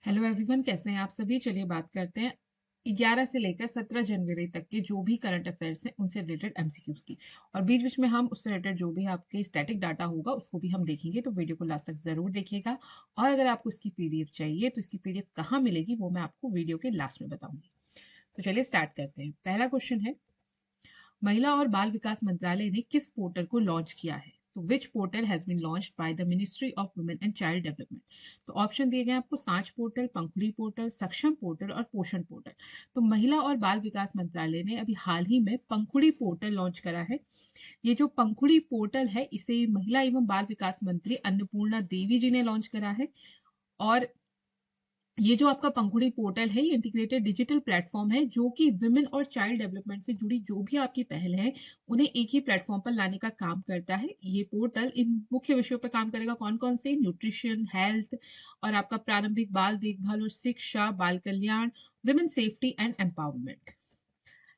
Hello everyone, कैसे हैं आप सभी। चलिए बात करते हैं 11 से लेकर 17 जनवरी तक के जो भी करंट अफेयर्स हैं उनसे रिलेटेड एमसीक्यूज की। और बीच बीच में हम उससे रिलेटेड जो भी आपके स्टैटिक डाटा होगा उसको भी हम देखेंगे, तो वीडियो को लास्ट तक जरूर देखिएगा। और अगर आपको इसकी पीडीएफ चाहिए तो इसकी पीडीएफ कहाँ मिलेगी वो मैं आपको वीडियो के लास्ट में बताऊंगी। तो चलिए स्टार्ट करते हैं। पहला क्वेश्चन है, महिला और बाल विकास मंत्रालय ने किस पोर्टल को लॉन्च किया है। तो which portal has been launched by the ministry of women and child development. तो ऑप्शन दिए गए आपको, Saanch portal, Pankhudi portal, Saksham portal और पोषण पोर्टल। तो महिला और बाल विकास मंत्रालय ने अभी हाल ही में पंखुड़ी पोर्टल लॉन्च करा है। ये जो पंखुड़ी पोर्टल है इसे महिला एवं बाल विकास मंत्री अन्नपूर्णा देवी जी ने लॉन्च करा है। और ये जो आपका पंखुड़ी पोर्टल है ये इंटीग्रेटेड डिजिटल प्लेटफॉर्म है जो कि विमेन और चाइल्ड डेवलपमेंट से जुड़ी जो भी आपकी पहल है उन्हें एक ही प्लेटफॉर्म पर लाने का काम करता है। ये पोर्टल इन मुख्य विषयों पर काम करेगा। कौन कौन से? न्यूट्रिशन, हेल्थ और आपका प्रारंभिक बाल देखभाल और शिक्षा, बाल कल्याण, women safety and empowerment.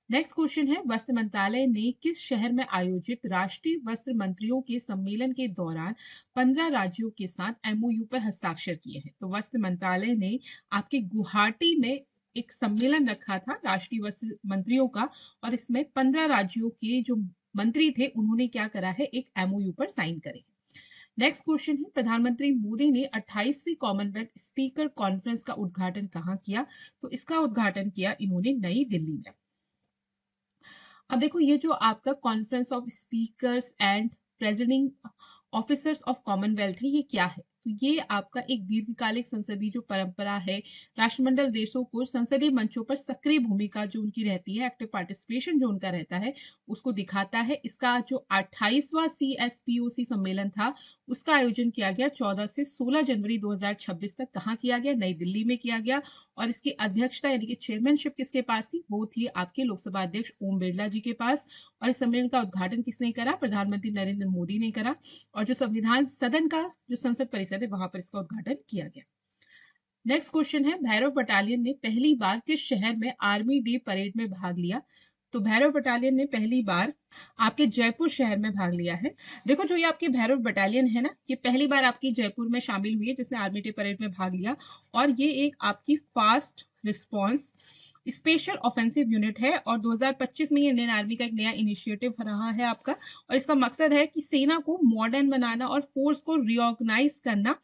Next question है, वस्त्र मंत्रालय ने किस शहर में आयोजित राष्ट्रीय वस्त्र मंत्रियों के सम्मेलन के दौरान 15 राज्यों के साथ एमओयू पर हस्ताक्षर किए हैं। तो वस्त्र मंत्रालय ने आपके गुवाहाटी में एक सम्मेलन रखा था राष्ट्रीय वस्त्र मंत्रियों का, और इसमें 15 राज्यों के जो मंत्री थे उन्होंने क्या करा है, एक एमओयू पर साइन करे। नेक्स्ट क्वेश्चन है, प्रधानमंत्री मोदी ने 28वीं कॉमनवेल्थ स्पीकर कॉन्फ्रेंस का उद्घाटन कहाँ किया। तो इसका उद्घाटन किया इन्होंने नई दिल्ली में। अब देखो, ये जो आपका conference of speakers and presiding officers of Commonwealth है, ये क्या है? तो ये आपका एक दीर्घकालिक संसदीय जो परंपरा है, राष्ट्रमंडल देशों को संसदीय मंचों पर सक्रिय भूमिका जो उनकी रहती है, एक्टिव पार्टिसिपेशन जो उनका रहता है, उसको दिखाता है। इसका जो 28वां CSPOC सम्मेलन था उसका आयोजन किया गया 14 से 16 जनवरी 2026 तक। कहाँ किया गया? नई दिल्ली में किया गया। और इसकी अध्यक्षता यानी कि चेयरमैनशिप किसके पास थी? वो थी आपके लोकसभा अध्यक्ष ओम बिरला जी के पास। और इस सम्मेलन का उद्घाटन किसने करा? प्रधानमंत्री नरेंद्र मोदी ने करा। और जो संविधान सदन का जो संसद परिसर है वहां पर इसका उद्घाटन किया गया। नेक्स्ट क्वेश्चन है, भैरव बटालियन ने पहली बार किस शहर में आर्मी डे परेड में भाग लिया। तो भैरव बटालियन ने पहली बार आपके जयपुर शहर में भाग लिया है। देखो, जो ये आपकी भैरव बटालियन है ना, ये पहली बार आपकी जयपुर में शामिल हुई है जिसने आर्मी डे परेड में भाग लिया। और ये एक आपकी fast response special offensive unit है। और 2025 में ये इंडियन आर्मी का एक नया इनिशिएटिव रहा है आपका। और इसका मकसद है कि सेना को मॉडर्न बनाना और फोर्स को रिऑर्गेनाइज करना,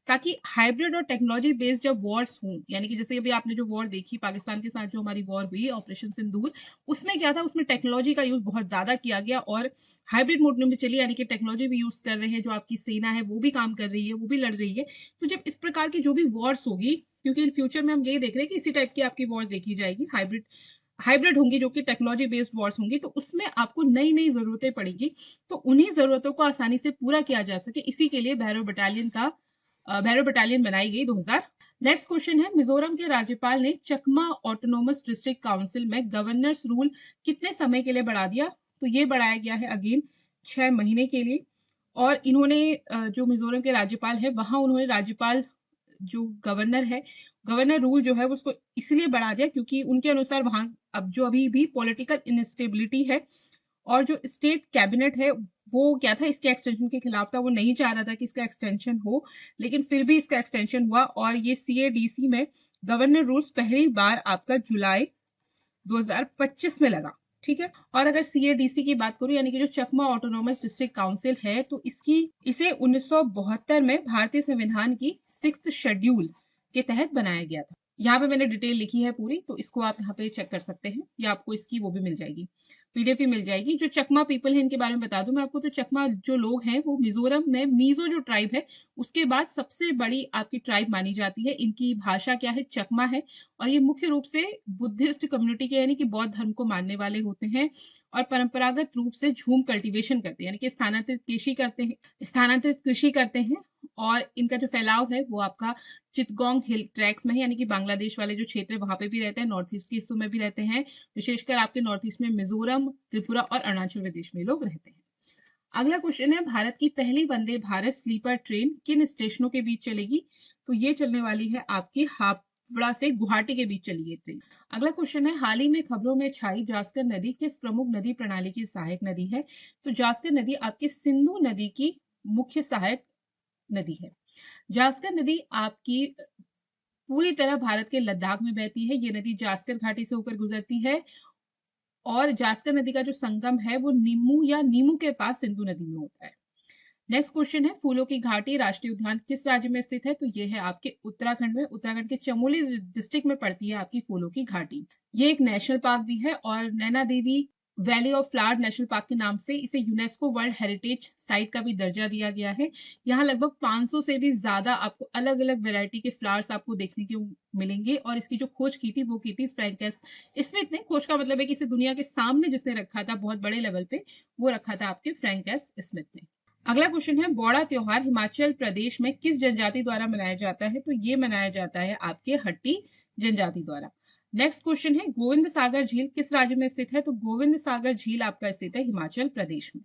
ताकि हाइब्रिड और टेक्नोलॉजी बेस्ड जब वॉर्स हों, यानी कि जैसे अभी आपने जो वॉर देखी पाकिस्तान के साथ, जो हमारी वॉर हुई ऑपरेशन सिंदूर, उसमें क्या था, उसमें टेक्नोलॉजी का यूज बहुत ज्यादा किया गया और हाइब्रिड मोड में चली, यानी कि टेक्नोलॉजी भी यूज कर रहे हैं। जो आपकी सेना है वो भी काम कर रही है, वो भी लड़ रही है। तो जब इस प्रकार की जो भी वॉर्स होगी, क्योंकि इन फ्यूचर में हम यही देख रहे हैं कि इसी टाइप की आपकी वॉर्स देखी जाएगी, हाइब्रिड हाइब्रिड होंगी जो कि टेक्नोलॉजी बेस्ड वॉर्स होंगी, तो उसमें आपको नई नई जरूरतें पड़ेगी। तो उन्हीं जरूरतों को आसानी से पूरा किया जा सके, इसी के लिए भैरव बटालियन बनाई गई 2000। नेक्स्ट क्वेश्चन है, मिजोरम के राज्यपाल ने चकमा ऑटोनोमस डिस्ट्रिक्ट काउंसिल में गवर्नर्स रूल कितने समय के लिए बढ़ा दिया। तो ये बढ़ाया गया है अगेन 6 महीने के लिए। और इन्होंने जो मिजोरम के राज्यपाल है वहां उन्होंने राज्यपाल जो गवर्नर है, गवर्नर रूल जो है उसको इसलिए बढ़ा दिया क्योंकि उनके अनुसार वहां अब जो अभी भी पॉलिटिकल इनस्टेबिलिटी है, और जो स्टेट कैबिनेट है वो क्या था, इसके एक्सटेंशन के खिलाफ था। वो नहीं चाह रहा था कि इसका एक्सटेंशन हो, लेकिन फिर भी इसका एक्सटेंशन हुआ। और ये CADC में गवर्नर रूल्स पहली बार आपका जुलाई 2025 में लगा। ठीक है। और अगर CADC की बात करूं, यानी कि जो चकमा ऑटोनोमस डिस्ट्रिक्ट काउंसिल है, तो इसे 1972 में भारतीय संविधान की 6th शेड्यूल के तहत बनाया गया था। यहाँ पे मैंने डिटेल लिखी है पूरी, तो इसको आप यहाँ पे चेक कर सकते हैं, या आपको इसकी वो भी मिल जाएगी, पीडीएफ भी मिल जाएगी। जो चकमा पीपल है इनके बारे में बता दूं मैं आपको। तो चकमा जो लोग हैं वो मिजोरम में मीजो जो ट्राइब है उसके बाद सबसे बड़ी आपकी ट्राइब मानी जाती है। इनकी भाषा क्या है? चकमा है। और ये मुख्य रूप से बुद्धिस्ट कम्युनिटी के यानी कि बौद्ध धर्म को मानने वाले होते हैं। और परंपरागत रूप से झूम कल्टीवेशन करते हैं, यानी कि स्थानांतरित कृषि करते हैं। और इनका जो फैलाव है वो आपका चितगोंग हिल ट्रैक्स में है, यानी कि बांग्लादेश वाले जो क्षेत्र है वहां पे भी रहते हैं, नॉर्थ ईस्ट के हिस्सों में भी रहते हैं। विशेषकर आपके नॉर्थ ईस्ट में मिजोरम, त्रिपुरा और अरुणाचल प्रदेश में लोग रहते हैं। अगला क्वेश्चन है, भारत की पहली वंदे भारत स्लीपर ट्रेन किन स्टेशनों के बीच चलेगी। तो ये चलने वाली है आपकी हावड़ा से गुवाहाटी के बीच चली है ट्रेन। अगला क्वेश्चन है, हाल ही में खबरों में छाई जास्कर नदी किस प्रमुख नदी प्रणाली की सहायक नदी है। तो जास्कर नदी आपकी सिंधु नदी की मुख्य सहायक नदी है। जास्कर नदी आपकी पूरी तरह भारत के लद्दाख में बहती है। ये नदी जास्कर घाटी से होकर गुजरती है और जास्कर नदी का जो संगम है वो नीमू या नीमू के पास सिंधु नदी में होता है। नेक्स्ट क्वेश्चन है, फूलों की घाटी राष्ट्रीय उद्यान किस राज्य में स्थित है? तो ये है आपके उत्तराखंड में। उत्तराखंड के चमोली डिस्ट्रिक्ट में पड़ती है आपकी फूलों की घाटी। ये एक नेशनल पार्क भी है और Naina Devi valley of flower national park के नाम से इसे यूनेस्को वर्ल्ड हेरिटेज साइट का भी दर्जा दिया गया है। यहाँ लगभग 500 से भी ज्यादा आपको अलग अलग वैरायटी के फ्लावर्स आपको देखने को मिलेंगे और इसकी जो खोज की थी वो की थी फ्रैंक एस स्मिथ ने। खोज का मतलब है कि इसे दुनिया के सामने जिसने रखा था बहुत बड़े लेवल पे, वो रखा था आपके फ्रैंक एस स्मिथ ने। अगला क्वेश्चन है, बौड़ा त्योहार हिमाचल प्रदेश में किस जनजाति द्वारा मनाया जाता है? तो ये मनाया जाता है आपके हट्टी जनजाति द्वारा। नेक्स्ट क्वेश्चन है, गोविंद सागर झील किस राज्य में स्थित है? तो गोविंद सागर झील आपका स्थित है हिमाचल प्रदेश में।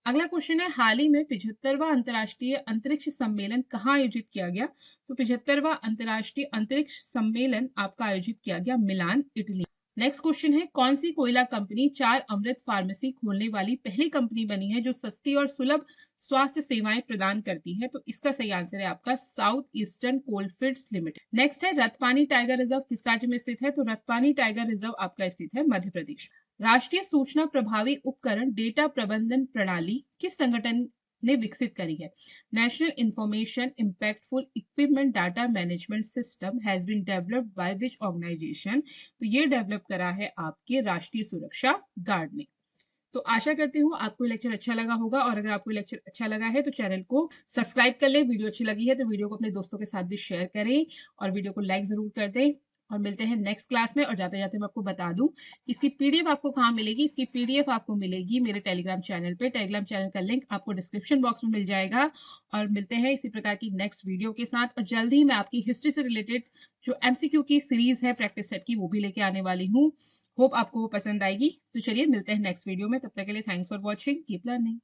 अगला क्वेश्चन है, हाल ही में 75वां अंतर्राष्ट्रीय अंतरिक्ष सम्मेलन कहाँ आयोजित किया गया? तो 75वां अंतर्राष्ट्रीय अंतरिक्ष सम्मेलन आपका आयोजित किया गया मिलान, इटली। नेक्स्ट क्वेश्चन है, कौन सी कोयला कंपनी 4 अमृत फार्मेसी खोलने वाली पहली कंपनी बनी है जो सस्ती और सुलभ स्वास्थ्य सेवाएं प्रदान करती है? तो इसका सही आंसर है आपका south eastern coalfields limited. Next है, रतपानी टाइगर रिजर्व किस राज्य में स्थित है? तो रतपानी टाइगर रिजर्व आपका स्थित है मध्य प्रदेश। राष्ट्रीय सूचना प्रभावी उपकरण डेटा प्रबंधन प्रणाली किस संगठन ने विकसित करी है? National information impactful equipment data management system has been developed by which organisation? तो ये डेवलप करा है आपके राष्ट्रीय सुरक्षा गार्ड ने। तो आशा करती हूँ आपको लेक्चर अच्छा लगा होगा और अगर आपको लेक्चर अच्छा लगा है तो चैनल को सब्सक्राइब कर ले। वीडियो अच्छी लगी है तो वीडियो को अपने दोस्तों के साथ भी शेयर करें और वीडियो को लाइक जरूर कर दें। और मिलते हैं नेक्स्ट क्लास में। और जाते जाते मैं आपको बता दूं इसकी पीडीएफ आपको कहाँ मिलेगी। इसकी पीडीएफ आपको मिलेगी मेरे टेलीग्राम चैनल पे। टेलीग्राम चैनल का लिंक आपको डिस्क्रिप्शन बॉक्स में मिल जाएगा। और मिलते हैं इसी प्रकार की नेक्स्ट वीडियो के साथ। और जल्दी ही मैं आपकी हिस्ट्री से रिलेटेड जो एमसीक्यू की सीरीज है प्रैक्टिस सेट की वो भी लेके आने वाली हूँ। होप आपको वो पसंद आएगी। तो चलिए मिलते हैं नेक्स्ट वीडियो में। तब तक के लिए thanks for watching, keep learning.